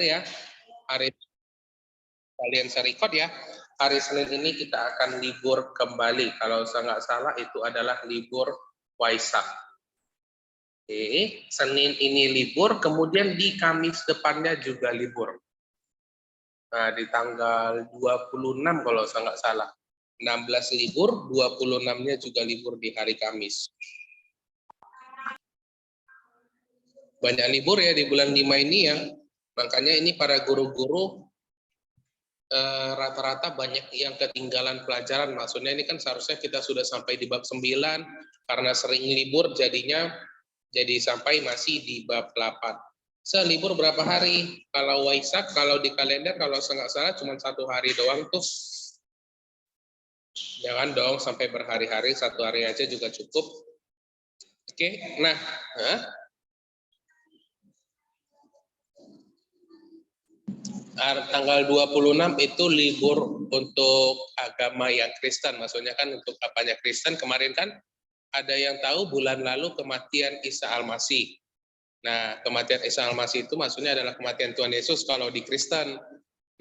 ya, hari kalian record ya. Hari Senin ini kita akan libur kembali. Kalau saya nggak salah itu adalah libur Waisak. Oke, Senin ini libur, kemudian di Kamis depannya juga libur. Nah, di tanggal 26 kalau saya nggak salah. 16 libur, 26-nya juga libur di hari Kamis. Banyak libur ya di bulan 5 ini ya. Makanya ini para guru-guru rata-rata banyak yang ketinggalan pelajaran. Maksudnya ini kan seharusnya kita sudah sampai di bab 9, karena sering libur jadinya jadi sampai masih di bab 8. Selibur berapa hari? Kalau Waisak, kalau di kalender, kalau saya nggak salah cuma 1 hari doang tuh. Jangan dong sampai berhari-hari, 1 hari aja juga cukup. Oke, nah, tanggal 26 itu libur untuk agama yang Kristen. Maksudnya kan untuk apanya Kristen, kemarin kan ada yang tahu bulan lalu kematian Isa Al-Masih. Nah, kematian Isa Al-Masih itu maksudnya adalah kematian Tuhan Yesus kalau di Kristen.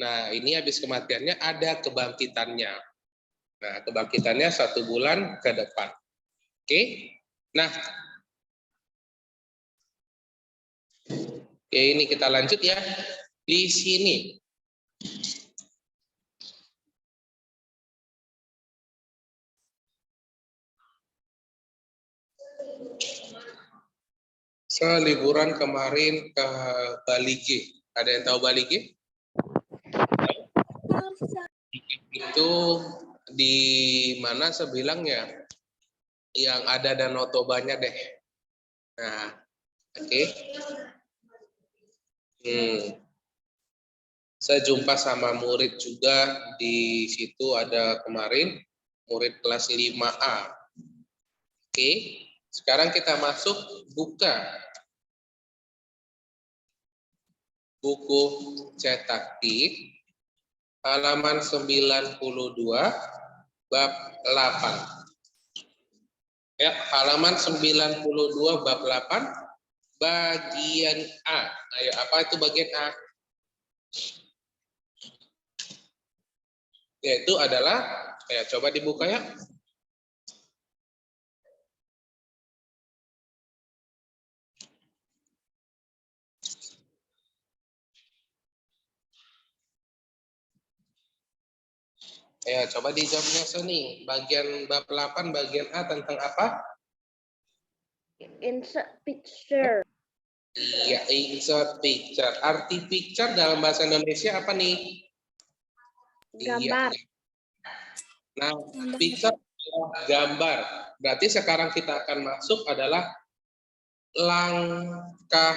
Nah, ini habis kematiannya ada kebangkitannya. Nah, kebangkitannya 1 bulan ke depan. Oke? Nah, oke, ini kita lanjut ya. Di sini liburan kemarin ke Bali G. Ada yang tahu Bali G? Itu di mana saya bilang ya, yang ada Danau Tobanya deh. Nah, oke. Saya jumpa sama murid juga di situ, ada kemarin murid kelas 5A. Oke, sekarang kita masuk buka buku cetak tip halaman 92 bab 8. Ya, halaman 92 bab 8 bagian A. Ayo, apa itu bagian A? Yaitu adalah, ya coba dibuka ya. Ya, coba dijawabnya Seni. Bagian bab 8 bagian A tentang apa? Insert picture. Iya, insert picture. Arti picture dalam bahasa Indonesia apa nih? Gambar. Iya. Nah, picture gambar. Berarti sekarang kita akan masuk adalah langkah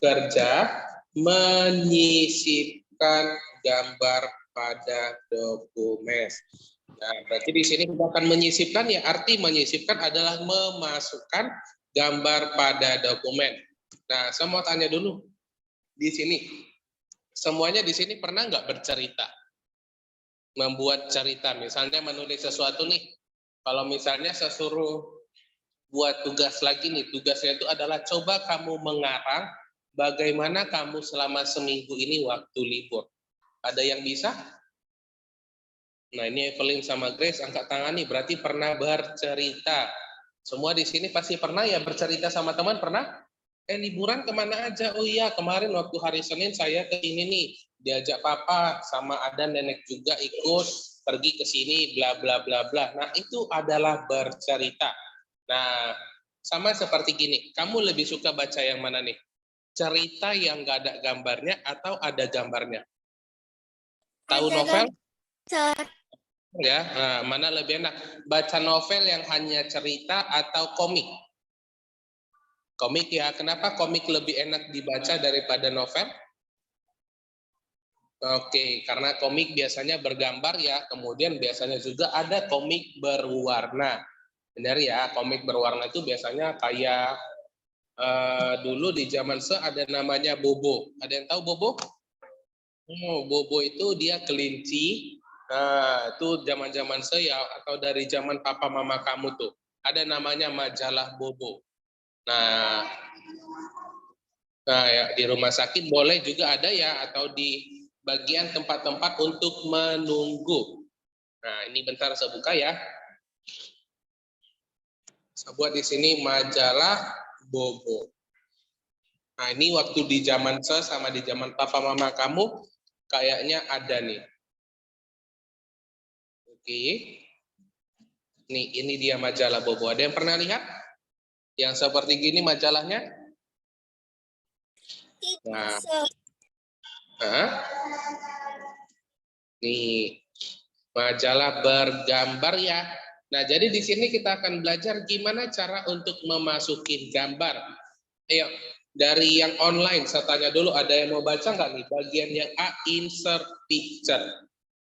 kerja menyisipkan gambar pada dokumen. Nah, berarti di sini kita akan menyisipkan, ya arti menyisipkan adalah memasukkan gambar pada dokumen. Nah, saya mau tanya dulu di sini, semuanya di sini pernah nggak bercerita? Membuat cerita, misalnya menulis sesuatu nih. Kalau misalnya saya suruh buat tugas lagi nih, tugasnya itu adalah coba kamu mengarang bagaimana kamu selama seminggu ini waktu libur. Ada yang bisa? Nah, ini Evelyn sama Grace angkat tangan nih, berarti pernah bercerita. Semua di sini pasti pernah ya bercerita sama teman, pernah? Liburan kemana aja? Oh iya, kemarin waktu hari Senin saya ke sini nih, diajak papa sama ada nenek juga ikut pergi ke sini, bla bla bla bla. Nah, itu adalah bercerita. Nah, sama seperti gini, kamu lebih suka baca yang mana nih? Cerita yang nggak ada gambarnya atau ada gambarnya? Tahu novel? Ya, nah, mana lebih enak? Baca novel yang hanya cerita atau komik? Komik ya. Kenapa komik lebih enak dibaca daripada novel? Oke, karena komik biasanya bergambar ya, kemudian biasanya juga ada komik berwarna. Benar ya, komik berwarna itu biasanya kayak dulu di zaman ada namanya Bobo. Ada yang tahu Bobo? Bobo itu dia kelinci. Nah, itu zaman-zaman saya atau dari zaman papa mama kamu tuh. Ada namanya majalah Bobo. Nah, Nah, ya, di rumah sakit boleh juga ada ya, atau di bagian tempat-tempat untuk menunggu. Nah, ini bentar saya buka ya. Saya buat di sini majalah Bobo. Nah, ini waktu di zaman saya sama di zaman papa mama kamu kayaknya ada nih. Oke. Nih, ini dia majalah Bobo. Ada yang pernah lihat? Yang seperti gini majalahnya? Nah, nih majalah bergambar ya. Nah, jadi di sini kita akan belajar gimana cara untuk memasukin gambar. Ayo, dari yang online, saya tanya dulu, ada yang mau baca nggak nih? Bagian yang A, insert picture.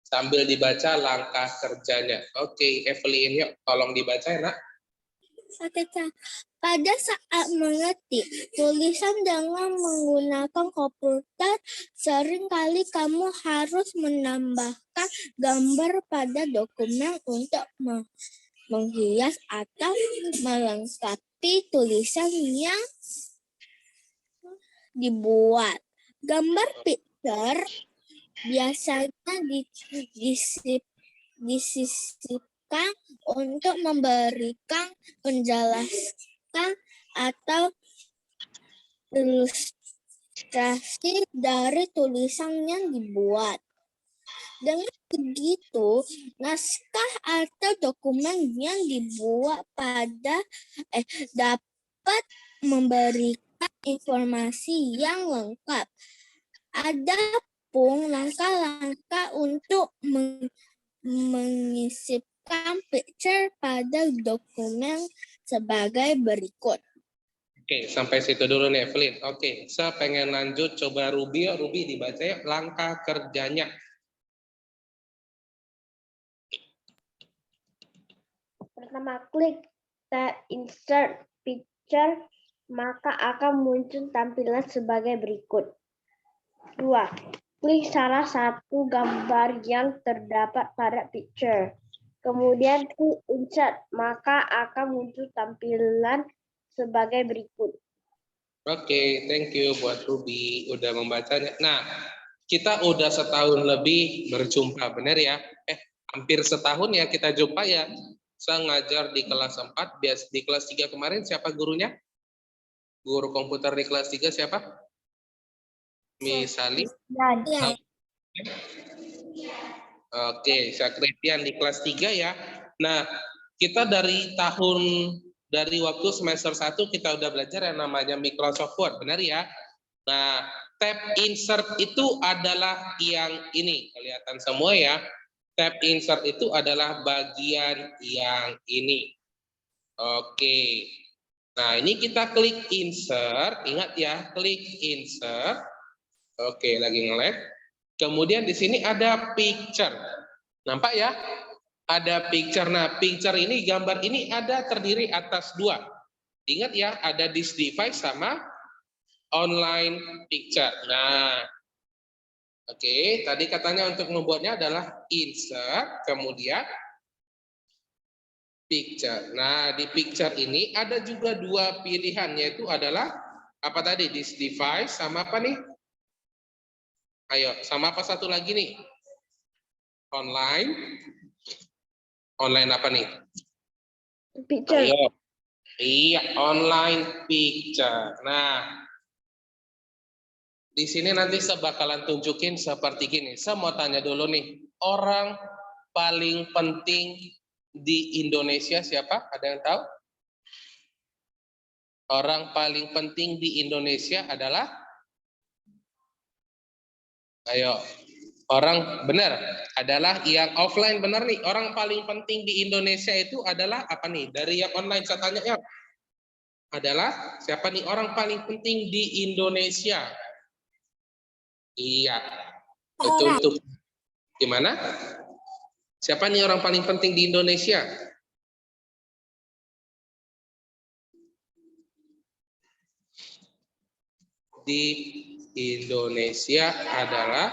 Sambil dibaca langkah kerjanya. Oke, Evelyn, yuk tolong dibaca ya, nak. Pada saat mengetik tulisan dengan menggunakan komputer, seringkali kamu harus menambahkan gambar pada dokumen untuk menghias atau melengkapi tulisan yang dibuat. Gambar picture biasanya disisipkan untuk memberikan penjelasan atau ilustrasi dari tulisan yang dibuat. Dengan begitu, naskah atau dokumen yang dibuat dapat memberikan informasi yang lengkap. Adapun langkah-langkah untuk menyisipkan picture pada dokumen sebagai berikut. Oke, sampai situ dulu nih, Evelyn. Oke, saya pengen lanjut coba Ruby. Ruby dibaca ya, langkah kerjanya. Pertama, klik tab insert picture, maka akan muncul tampilan sebagai berikut. 2. Klik salah satu gambar yang terdapat pada picture. Kemudian klik insert, maka akan muncul tampilan sebagai berikut. Oke, thank you buat Ruby udah membacanya. Nah, kita udah setahun lebih berjumpa, benar ya? Hampir setahun ya kita jumpa ya. Saya ngajar di kelas 4, di kelas 3 kemarin siapa gurunya? Guru komputer di kelas 3 siapa? Misali. Ya. Oke, Syakripian di kelas 3 ya. Nah, kita dari waktu semester 1 kita udah belajar yang namanya Microsoft Word, benar ya? Nah, tab insert itu adalah yang ini, kelihatan semua ya. Tab insert itu adalah bagian yang ini. Oke. Nah, ini kita klik insert, ingat ya, klik insert. Oke, lagi nge-lag. Kemudian di sini ada picture. Nampak ya? Ada picture. Nah, picture ini, gambar ini ada terdiri atas 2. Ingat ya, ada this device sama online picture. Nah, oke, tadi katanya untuk membuatnya adalah insert, kemudian picture. Nah, di picture ini ada juga 2 pilihan, yaitu adalah apa tadi? This device sama apa nih? Ayo, sama apa satu lagi nih? Online. Online apa nih? Picture. Ayo. Iya, online picture. Nah, di sini nanti saya bakalan tunjukin seperti gini. Saya mau tanya dulu nih, orang paling penting di Indonesia siapa? Ada yang tahu? Orang paling penting di Indonesia adalah? Ayo, orang benar adalah yang offline, benar nih. Orang paling penting di Indonesia itu adalah apa nih? Dari yang online saya tanya ya. Adalah siapa nih orang paling penting di Indonesia? Iya. Untuk gimana? Siapa nih orang paling penting di Indonesia? Di Indonesia adalah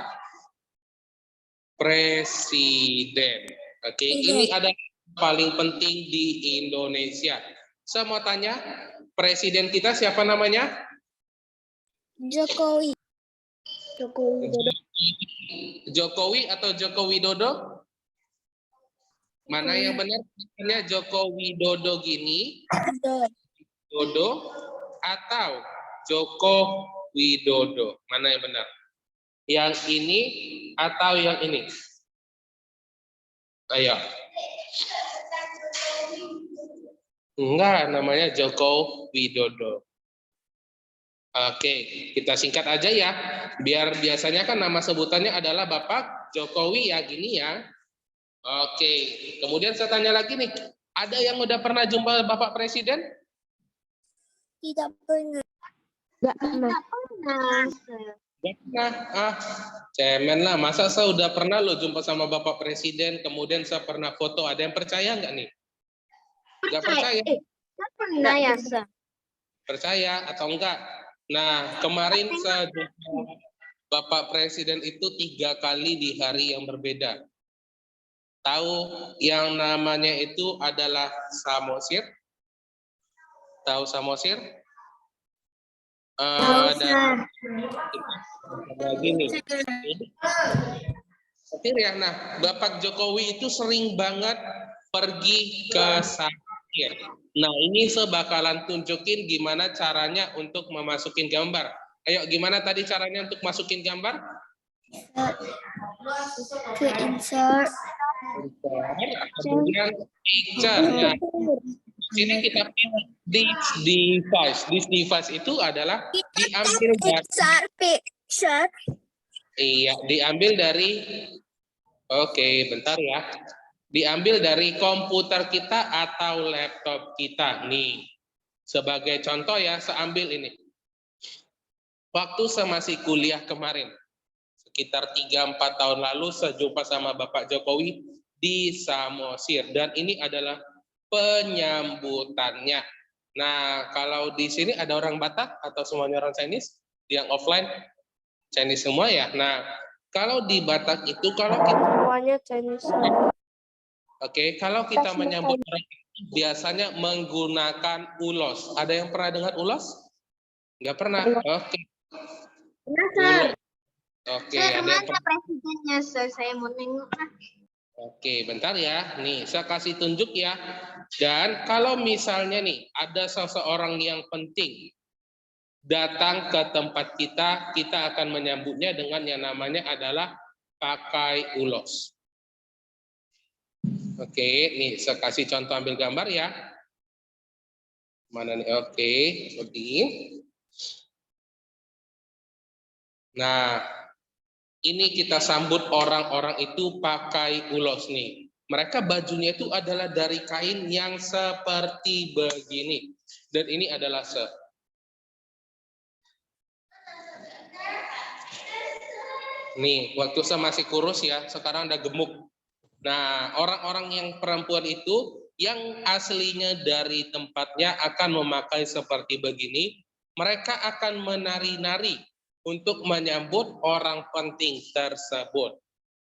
presiden. Oke, ini ada paling penting di Indonesia. Saya mau tanya, presiden kita siapa namanya? Jokowi. Jokowi Dodo. Jokowi atau Joko Widodo? Mana yang benar? Ini Joko Widodo gini, Dodo atau Joko Widodo? Mana yang benar? Yang ini atau yang ini? Ayo. Enggak, namanya Joko Widodo. Oke, kita singkat aja ya. Biar biasanya kan nama sebutannya adalah Bapak Jokowi ya gini ya. Oke, kemudian saya tanya lagi nih. Ada yang udah pernah jumpa Bapak Presiden? Tidak pernah. Nggak pernah. Nggak pernah. Cemen lah. Masa saya udah pernah lo jumpa sama Bapak Presiden, kemudian saya pernah foto. Ada yang percaya nggak nih? Nggak percaya. Pernah ya, Sa? Percaya atau enggak? Nah, kemarin saya jumpa Bapak Presiden itu 3 kali di hari yang berbeda. Tahu yang namanya itu adalah Samosir? Tahu Samosir? Dan gini. Samosir ya. Nah, Bapak Jokowi itu sering banget pergi ke Samosir. Nah, ini saya bakalan tunjukin gimana caranya untuk memasukin gambar. Ayo, gimana tadi caranya untuk masukin gambar? Ke insert. Kemudian picture. Nah, sini kita pilih this device. This device itu adalah diambil dari Insert picture. iya, diambil dari oke, bentar ya. Diambil dari komputer kita atau laptop kita nih. Sebagai contoh ya, saya ambil ini. Waktu saya masih kuliah kemarin, sekitar 3-4 tahun lalu, saya jumpa sama Bapak Jokowi di Samosir. Dan ini adalah penyambutannya. Nah, kalau di sini ada orang Batak atau semuanya orang Chinese? Yang offline, Chinese semua ya? Nah, kalau di Batak itu, kalau kita... Semuanya Chinese. Oke, kalau kita menyambut orang itu biasanya menggunakan ulos. Ada yang pernah dengar ulos? Nggak pernah? Oke. Ulos. Oke, ada yang pernah? Presidennya, saya mau nengok. Oke, bentar ya. Nih, saya kasih tunjuk ya. Dan kalau misalnya nih, ada seseorang yang penting datang ke tempat kita, kita akan menyambutnya dengan yang namanya adalah pakai ulos. Oke, nih saya kasih contoh ambil gambar ya. Mana nih? Oke, seperti ini. Nah, ini kita sambut orang-orang itu pakai ulos nih. Mereka bajunya itu adalah dari kain yang seperti begini. Dan ini adalah nih, waktu saya masih kurus ya, sekarang udah gemuk. Nah, orang-orang yang perempuan itu yang aslinya dari tempatnya akan memakai seperti begini. Mereka akan menari-nari untuk menyambut orang penting tersebut.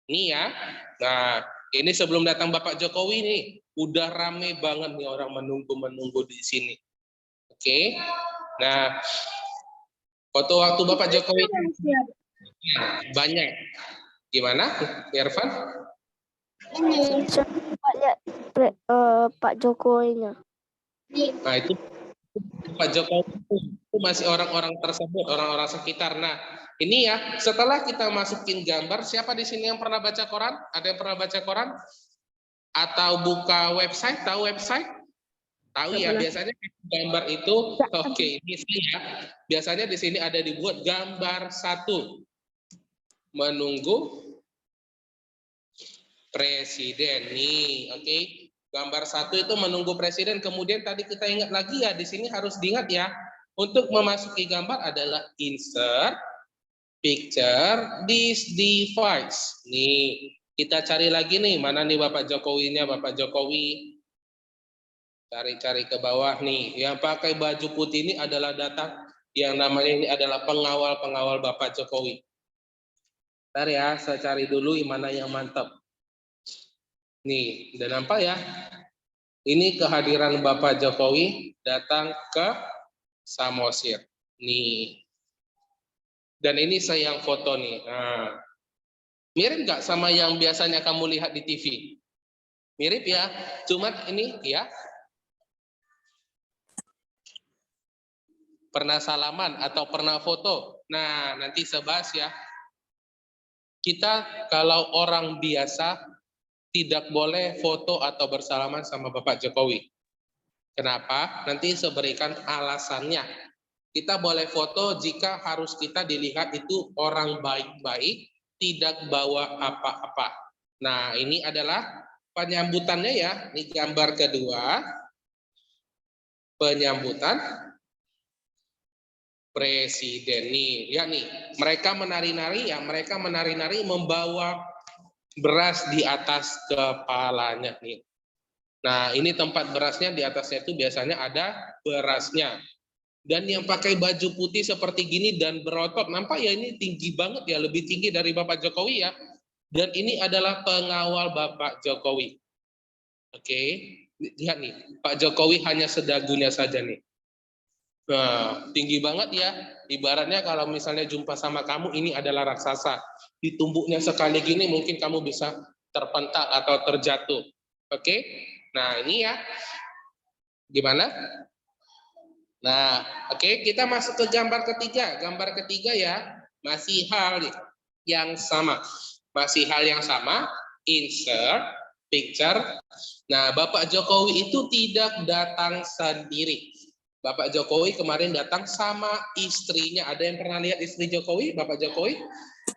Nih ya. Nah, ini sebelum datang Bapak Jokowi nih, udah rame banget nih orang menunggu di sini. Oke. Nah, foto waktu Bapak Jokowi banyak. Gimana, Irfan? Ini coba lihat Pak Jokowinya. Nah, itu Pak Jokowi itu masih orang-orang tersebut, orang-orang sekitar. Nah, ini ya, setelah kita masukin gambar, siapa di sini yang pernah baca koran? Ada yang pernah baca koran? Atau buka website? Tahu website? Tahu ya, biasanya gambar itu, oke, ini sih ya. Biasanya di sini ada dibuat gambar 1. Menunggu presiden nih, oke. Gambar 1 itu menunggu presiden. Kemudian tadi kita ingat lagi ya, di sini harus diingat ya. Untuk memasuki gambar adalah insert picture this device. Nih, kita cari lagi nih, mana nih Bapak Jokowinya, Bapak Jokowi. Cari-cari ke bawah nih. Yang pakai baju putih ini adalah datang yang namanya ini adalah pengawal-pengawal Bapak Jokowi. Bentar ya, saya cari dulu mana yang mantap. Nih, udah nampak ya? Ini kehadiran Bapak Jokowi datang ke Samosir. Nih. Dan ini saya yang foto nih. Nah, mirip nggak sama yang biasanya kamu lihat di TV? Mirip ya, cuma ini ya. Pernah salaman atau pernah foto. Nah, nanti saya bahas ya. Kita kalau orang biasa tidak boleh foto atau bersalaman sama Bapak Jokowi. Kenapa? Nanti saya berikan alasannya. Kita boleh foto jika harus kita dilihat itu orang baik-baik, tidak bawa apa-apa. Nah, ini adalah penyambutannya ya. Ini gambar kedua. Penyambutan presiden nih. Ya nih, mereka menari-nari ya, mereka menari-nari membawa beras di atas kepalanya nih. Nah, ini tempat berasnya, di atasnya itu biasanya ada berasnya. Dan yang pakai baju putih seperti gini dan berotot, nampak ya ini tinggi banget ya, lebih tinggi dari Bapak Jokowi ya. Dan ini adalah pengawal Bapak Jokowi. Oke, lihat nih, Pak Jokowi hanya sedagunya saja nih. Nah, tinggi banget ya. Ibaratnya kalau misalnya jumpa sama kamu, ini adalah raksasa. Ditumbuknya sekali gini, mungkin kamu bisa terpental atau terjatuh. Oke, nah ini ya. Gimana? Nah, oke, kita masuk ke gambar ketiga. Gambar ketiga ya, masih hal yang sama. Masih hal yang sama, insert, picture. Nah, Bapak Jokowi itu tidak datang sendiri. Bapak Jokowi kemarin datang sama istrinya. Ada yang pernah lihat istri Jokowi, Bapak Jokowi?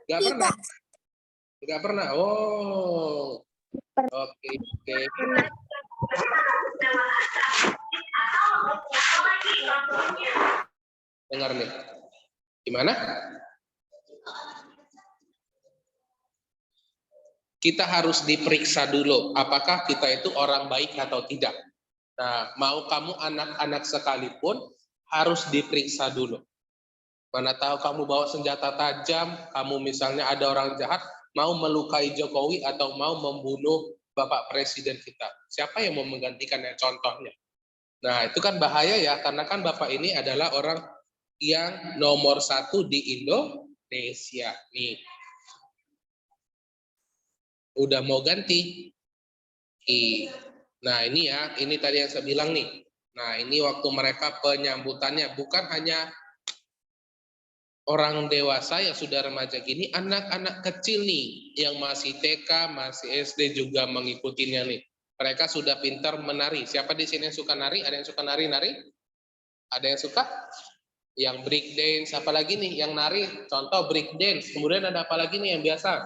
Nggak pernah? Nggak pernah? Oh, oke, oke. Dengar nih. Gimana? Kita harus diperiksa dulu, apakah kita itu orang baik atau tidak. Nah, mau kamu anak-anak sekalipun, harus diperiksa dulu. Mana tahu kamu bawa senjata tajam, kamu misalnya ada orang jahat, mau melukai Jokowi atau mau membunuh Bapak Presiden kita. Siapa yang mau menggantikannya contohnya? Nah, itu kan bahaya ya, karena kan Bapak ini adalah orang yang nomor 1 di Indonesia. Nih, udah mau ganti. Nah, ini ya, ini tadi yang saya bilang nih. Nah, ini waktu mereka penyambutannya, bukan hanya orang dewasa yang sudah remaja gini, anak-anak kecil nih, yang masih TK, masih SD juga mengikutinya nih. Mereka sudah pintar menari. Siapa di sini yang suka nari? Ada yang suka nari-nari? Ada yang suka? Yang break dance, apa lagi nih yang nari? Contoh break dance. Kemudian ada apa lagi nih yang biasa?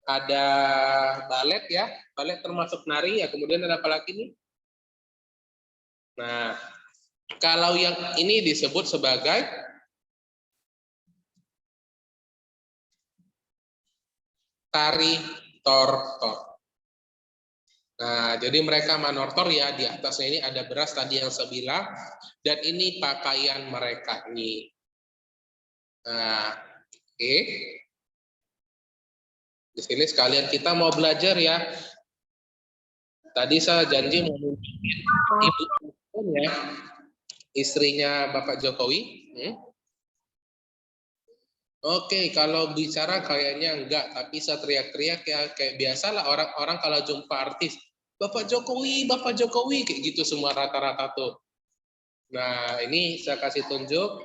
Ada balet ya, balet termasuk nari ya. Kemudian ada apa lagi nih? Nah, kalau yang ini disebut sebagai tari tortor. Nah, jadi mereka manortor ya, di atasnya ini ada beras tadi yang saya bilang, dan ini pakaian mereka nih. Nah, oke. Di sini sekalian kita mau belajar ya. Tadi saya janji mau nunjukin ibu ya, istrinya Bapak Jokowi. Oke, kalau bicara kayaknya enggak, tapi saya teriak-teriak ya kayak biasalah orang-orang kalau jumpa artis, Bapak Jokowi, kayak gitu semua rata-rata tuh. Nah, ini saya kasih tunjuk.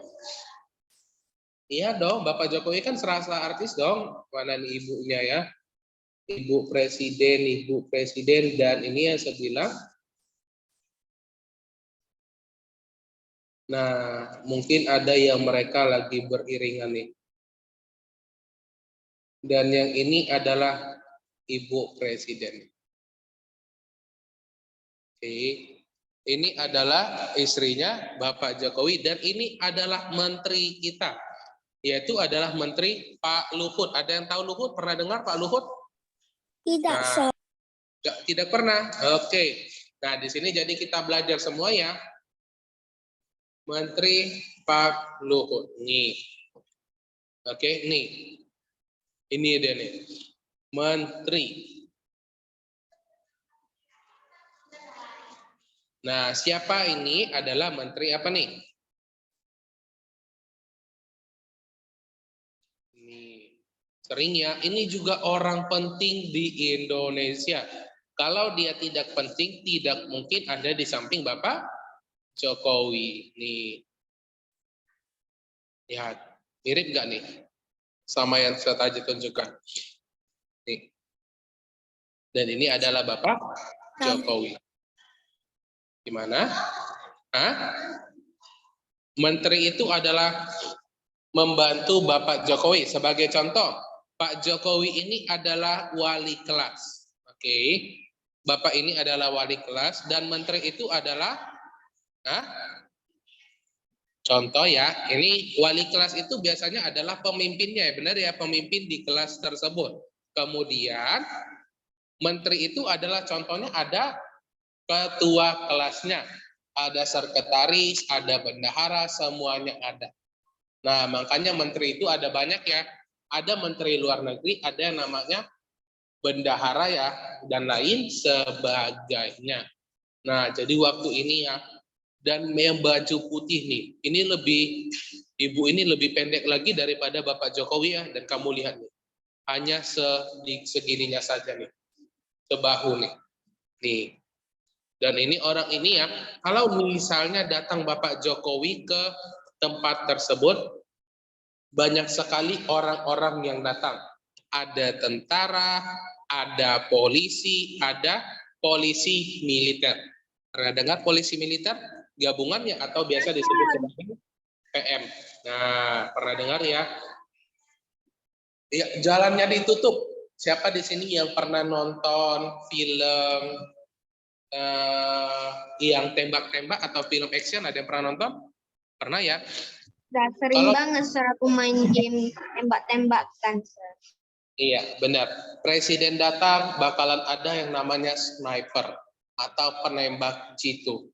Iya dong, Bapak Jokowi kan serasa artis dong. Mana nih ibunya ya? Ibu Presiden, dan ini yang saya bilang. Nah, mungkin ada yang mereka lagi beriringan nih. Dan yang ini adalah Ibu Presiden. Oke. Ini adalah istrinya Bapak Jokowi dan ini adalah menteri kita. Yaitu adalah Menteri Pak Luhut. Ada yang tahu Luhut? Pernah dengar Pak Luhut? Tidak, Nah, tidak pernah. Oke. Nah, di sini jadi kita belajar semua ya. Menteri Pak Luhut. Nih. Oke, nih. Ini dia nih. Menteri. Nah, siapa ini adalah menteri apa nih? Ini sering ya, ini juga orang penting di Indonesia. Kalau dia tidak penting, tidak mungkin ada di samping Bapak Jokowi. Nih, lihat, mirip nggak nih sama yang saya tadi tunjukkan? Nih. Dan ini adalah Bapak Jokowi. Gimana? Hah? Menteri itu adalah membantu Bapak Jokowi. Sebagai contoh, Pak Jokowi ini adalah wali kelas. Oke. Bapak ini adalah wali kelas dan menteri itu adalah contoh ya, ini wali kelas itu biasanya adalah pemimpinnya, ya benar ya, pemimpin di kelas tersebut. Kemudian menteri itu adalah contohnya ada ketua kelasnya, ada sekretaris, ada bendahara, semuanya ada. Nah, makanya menteri itu ada banyak ya. Ada menteri luar negeri, ada yang namanya bendahara ya, dan lain sebagainya. Nah, jadi waktu ini ya, dan yang baju putih nih, ini lebih, ibu ini lebih pendek lagi daripada Bapak Jokowi ya, dan kamu lihat nih, hanya segininya saja nih, sebahu nih. Nih. Dan ini orang ini ya, kalau misalnya datang Bapak Jokowi ke tempat tersebut, banyak sekali orang-orang yang datang. Ada tentara, ada polisi militer. Pernah dengar polisi militer? Gabungannya atau biasa disebut sebagai PM. Nah, pernah dengar ya? Ya, jalannya ditutup. Siapa di sini yang pernah nonton film yang tembak-tembak atau film action? Ada yang pernah nonton? Pernah ya? Udah sering banget Sir aku main game tembak-tembakan Sir. Iya, benar. Presiden datang bakalan ada yang namanya sniper atau penembak jitu.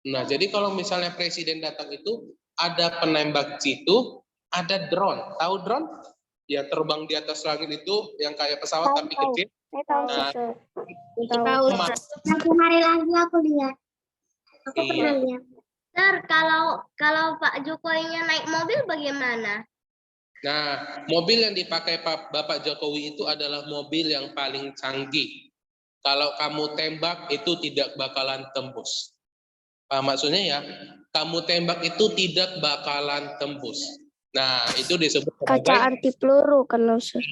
Nah, jadi kalau misalnya presiden datang itu ada penembak jitu, ada drone. Tahu drone? Ya terbang di atas langit itu yang kayak pesawat tapi Tahu. kecil. Saya tahu Nah, Sir. Tahu. Satu hari lagi aku lihat. Aku Iya. pernah lihat. Sir, kalau Pak Jokowinya naik mobil bagaimana? Nah, mobil yang dipakai Bapak Jokowi itu adalah mobil yang paling canggih. Kalau kamu tembak itu tidak bakalan tembus. Maksudnya ya, kamu tembak itu tidak bakalan tembus. Nah, itu disebut Kaca sebagai anti peluru kan Sir.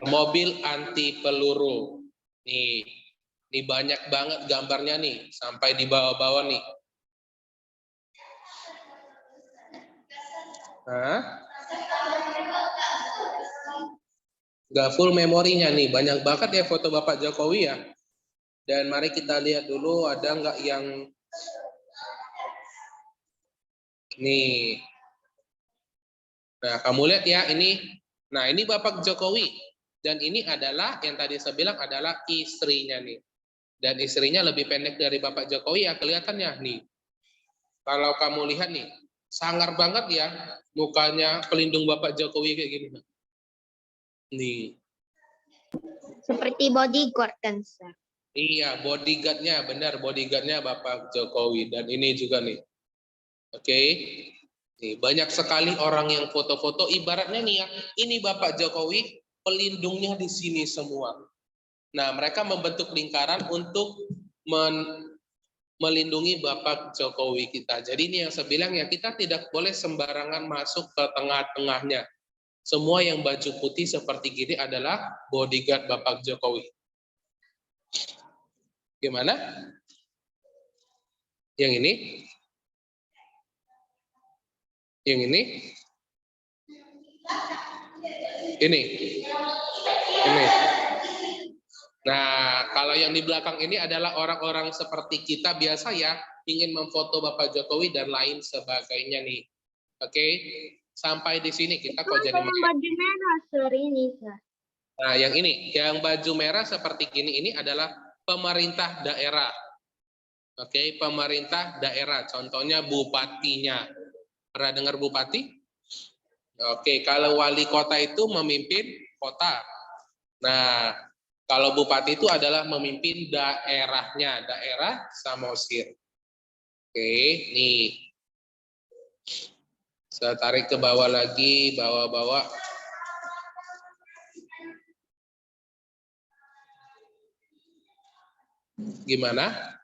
mobil anti peluru. Nih, ini banyak banget gambarnya nih, sampai di bawah-bawah nih. Nah, nggak full memorinya nih, banyak banget ya foto Bapak Jokowi ya. Dan mari kita lihat dulu ada nggak yang nih. Nah, kamu lihat ya ini. Nah, ini Bapak Jokowi. Dan ini adalah yang tadi saya bilang adalah istrinya nih. Dan istrinya lebih pendek dari Bapak Jokowi ya kelihatannya nih. Kalau kamu lihat nih, sangar banget ya mukanya pelindung Bapak Jokowi kayak gini. Nih. Seperti bodyguard kan Sir. Iya, bodyguardnya, benar bodyguardnya Bapak Jokowi. Dan ini juga nih. Oke. Nih, banyak sekali orang yang foto-foto, ibaratnya nih ya, ini Bapak Jokowi, pelindungnya di sini semua. Nah, mereka membentuk lingkaran untuk melindungi Bapak Jokowi kita. Jadi ini yang saya bilang ya, kita tidak boleh sembarangan masuk ke tengah-tengahnya. Semua yang baju putih seperti gini adalah bodyguard Bapak Jokowi. Gimana? Yang ini? Yang ini? Ini. Ini. Nah, kalau yang di belakang ini adalah orang-orang seperti kita biasa ya, ingin memfoto Bapak Jokowi dan lain sebagainya nih. Oke, sampai di sini kita kok jadi Yang baju merah Sir ini Sir. Nah, yang ini, yang baju merah seperti gini ini adalah pemerintah daerah. Oke, pemerintah daerah, contohnya bupatinya. Pernah dengar bupati? Oke, kalau wali kota itu memimpin kota. Nah, kalau bupati itu adalah memimpin daerahnya, daerah Samosir. Oke, nih. Saya tarik ke bawah lagi, bawah-bawah. Gimana?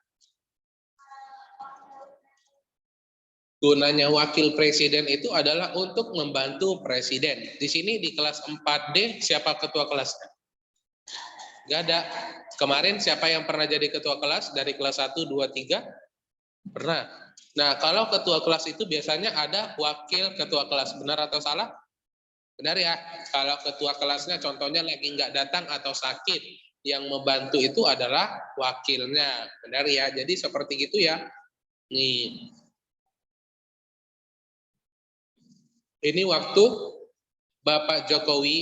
Gunanya wakil presiden itu adalah untuk membantu presiden. Di sini di kelas 4D siapa ketua kelasnya? Gak ada. Kemarin siapa yang pernah jadi ketua kelas dari kelas 1, 2, 3? Pernah. Nah, kalau ketua kelas itu biasanya ada wakil ketua kelas. Benar atau salah? Benar ya. Kalau ketua kelasnya contohnya lagi nggak datang atau sakit, yang membantu itu adalah wakilnya. Benar ya. Jadi seperti itu ya. Nih. Ini waktu Bapak Jokowi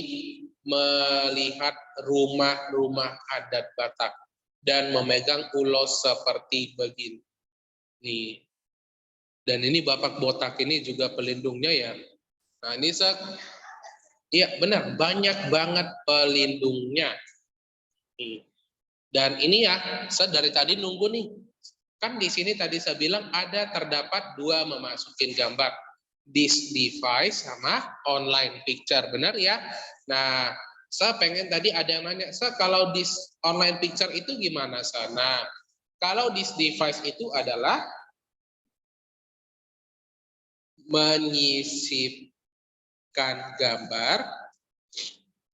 melihat rumah-rumah adat Batak dan memegang ulos seperti begini. Nih. Dan ini Bapak Botak ini juga pelindungnya ya. Nah ini iya benar, banyak banget pelindungnya. Nih. Dan ini ya, saya dari tadi nunggu nih. Kan di sini tadi saya bilang ada terdapat 2 memasukin gambar. This device sama online picture, benar ya? Nah, saya pengen tadi ada yang nanya, kalau this online picture itu gimana, Nah, kalau this device itu adalah menyisipkan gambar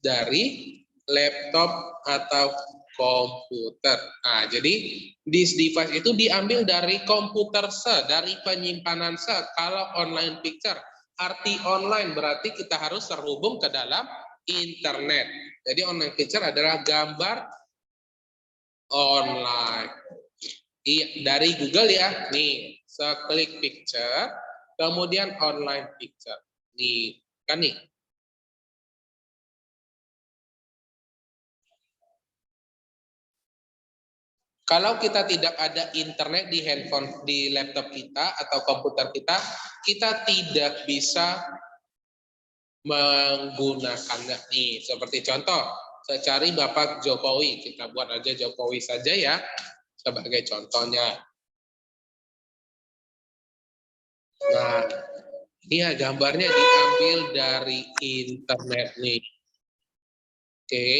dari laptop atau komputer. Nah, jadi this device itu diambil dari komputer dari penyimpanan Kalau online picture, arti online berarti kita harus terhubung ke dalam internet. Jadi online picture adalah gambar online. Dari Google ya, nih, klik picture, kemudian online picture. Nih, kan nih. Kalau kita tidak ada internet di handphone, di laptop kita atau komputer kita, kita tidak bisa menggunakannya. Nih, seperti contoh, saya cari Bapak Jokowi, kita buat aja Jokowi saja ya, sebagai contohnya. Nah, iya gambarnya diambil dari internet nih. Oke,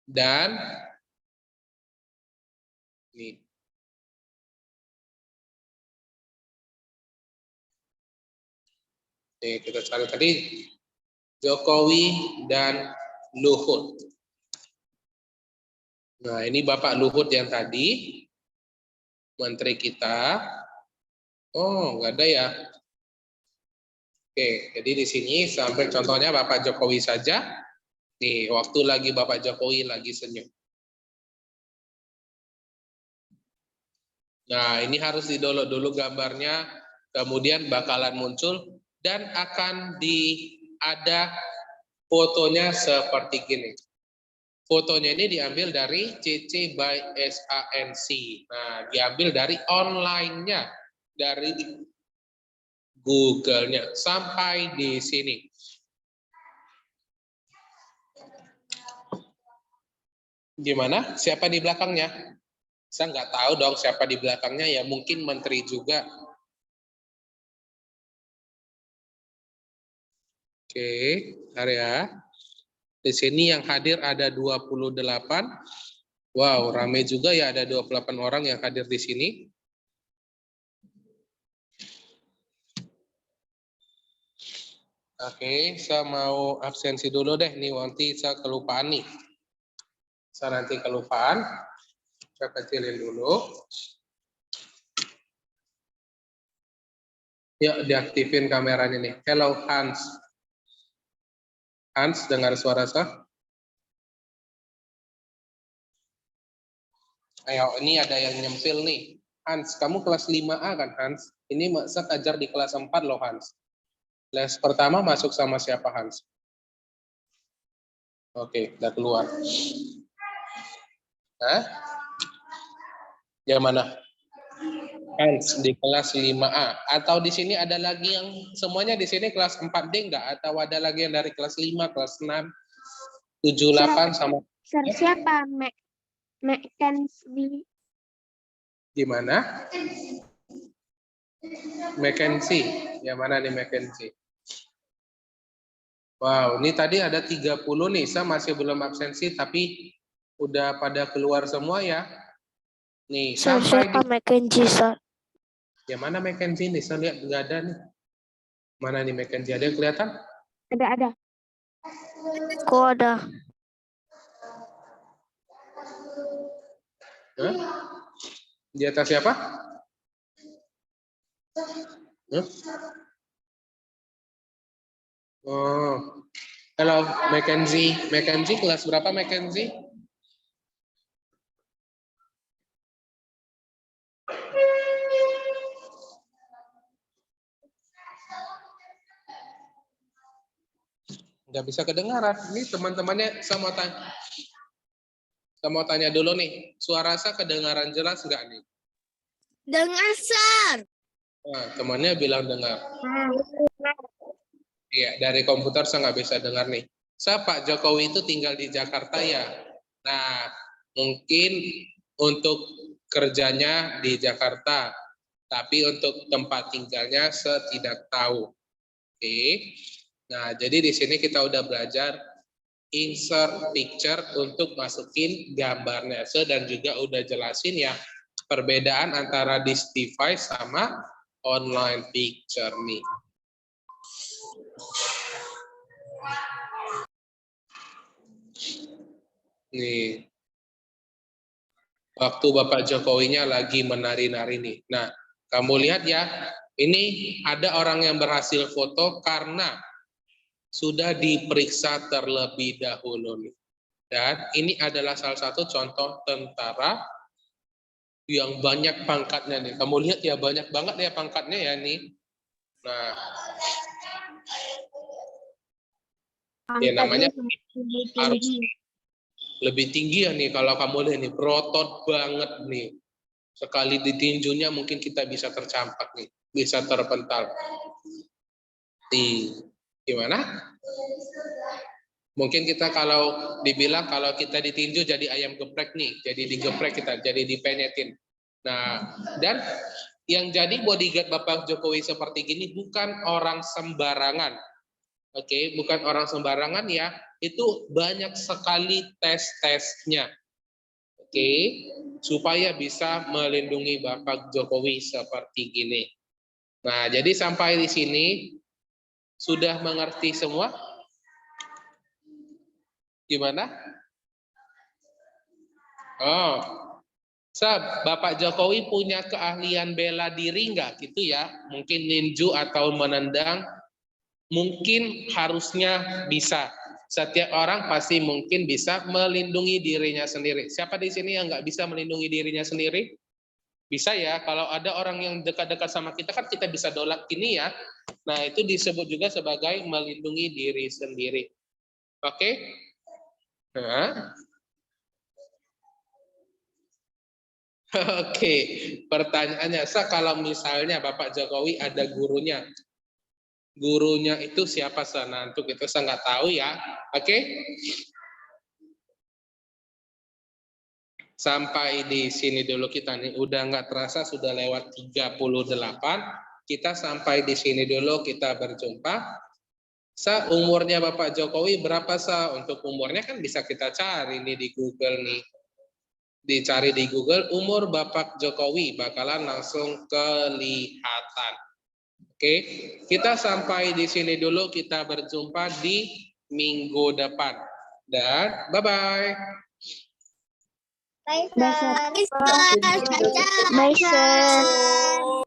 dan nih. Nih, kita cari tadi Jokowi dan Luhut. Nah, ini Bapak Luhut yang tadi, menteri kita. Oh, nggak ada ya. Oke, jadi di sini sampai contohnya Bapak Jokowi saja. Nih, waktu lagi Bapak Jokowi lagi senyum. Nah, ini harus di-download dulu gambarnya, kemudian bakalan muncul dan akan ada fotonya seperti gini. Fotonya ini diambil dari CC by SANC. Nah, diambil dari online-nya, dari Google-nya sampai di sini. Gimana? Siapa di belakangnya? Saya nggak tahu dong siapa di belakangnya, ya mungkin menteri juga. Oke, area. Di sini yang hadir ada 28. Wow, ramai juga ya, ada 28 orang yang hadir di sini. Oke, saya mau absensi dulu deh. Nih, nanti saya kelupaan nih. Saya nanti kelupaan. Saya kecilin dulu. Yuk, diaktifin kameranya nih. Hello, Hans. Hans, dengar suara saya? Ayo, ini ada yang nyempil nih. Hans, kamu kelas 5A kan, Hans? Ini saya ajar di kelas 4 loh, Hans. Les pertama masuk sama siapa, Hans? Oke, udah keluar. Hah? Yang mana? Hans di kelas 5A. Atau di sini ada lagi yang semuanya di sini kelas 4D enggak? Atau ada lagi yang dari kelas 5, kelas 6, 7, 8 sama siapa? Mackenzie. Gimana? Mackenzie. Yang mana nih Mackenzie? Wow, ini tadi ada 30 nih. Saya masih belum absensi tapi udah pada keluar semua ya. Nih, Sir, sampai di siapa Mackenzie, Sir? yang mana Mackenzie nih? Saya lihat nggak ada nih. Mana nih Mackenzie? Ada yang kelihatan? Ada. Kok ada? Hah? Di atas siapa? Hah? Oh, halo Mackenzie. Mackenzie kelas berapa Mackenzie? Nggak bisa kedengaran. Ini teman-temannya saya mau tanya dulu nih. Suara saya kedengaran jelas nggak nih? Dengar, Sir. Nah, temannya bilang dengar. Iya, dari komputer saya nggak bisa dengar nih. Saya Pak Jokowi itu tinggal di Jakarta ya. Nah, mungkin untuk kerjanya di Jakarta, tapi untuk tempat tinggalnya saya tidak tahu. Oke. Nah, jadi di sini kita udah belajar insert picture untuk masukin gambarnya. Dan juga udah jelasin ya perbedaan antara this device sama online picture nih. Nih, waktu Bapak Jokowinya lagi menari-nari nih. Nah, kamu lihat ya, ini ada orang yang berhasil foto karena sudah diperiksa terlebih dahulu nih. Dan ini adalah salah satu contoh tentara yang banyak pangkatnya nih. Kamu lihat ya, banyak banget ya pangkatnya ya nih. Nah, ya namanya harus lebih tinggi ya nih kalau kamu lihat nih, berotot banget nih. Sekali ditinjunya mungkin kita bisa tercampak nih, bisa terpental. Gimana? Mungkin kita kalau dibilang kalau kita ditinju jadi ayam geprek nih, jadi digeprek kita, jadi dipenyetin. Nah, dan yang jadi bodyguard Bapak Jokowi seperti gini bukan orang sembarangan. Oke, bukan orang sembarangan ya, itu banyak sekali tes-tesnya. Oke, supaya bisa melindungi Bapak Jokowi seperti gini. Nah, jadi sampai di sini sudah mengerti semua? Gimana? Oh, Bapak Jokowi punya keahlian bela diri nggak gitu ya? Mungkin ninju atau menendang, mungkin harusnya bisa. Setiap orang pasti mungkin bisa melindungi dirinya sendiri. Siapa di sini yang nggak bisa melindungi dirinya sendiri? Bisa ya, kalau ada orang yang dekat-dekat sama kita kan kita bisa dolak gini ya. Nah, itu disebut juga sebagai melindungi diri sendiri. Oke? Nah. Oke, pertanyaannya, kalau misalnya Bapak Jokowi ada gurunya itu siapa sana? Untuk itu saya nggak tahu ya. Oke? Sampai di sini dulu kita nih, udah nggak terasa sudah lewat 38. Kita sampai di sini dulu, kita berjumpa. Umurnya Bapak Jokowi berapa Untuk umurnya kan bisa kita cari nih di Google nih. Dicari di Google, umur Bapak Jokowi bakalan langsung kelihatan. Oke, kita sampai di sini dulu, kita berjumpa di minggu depan. Dan bye-bye. Bye, Sir. Bye, Sir.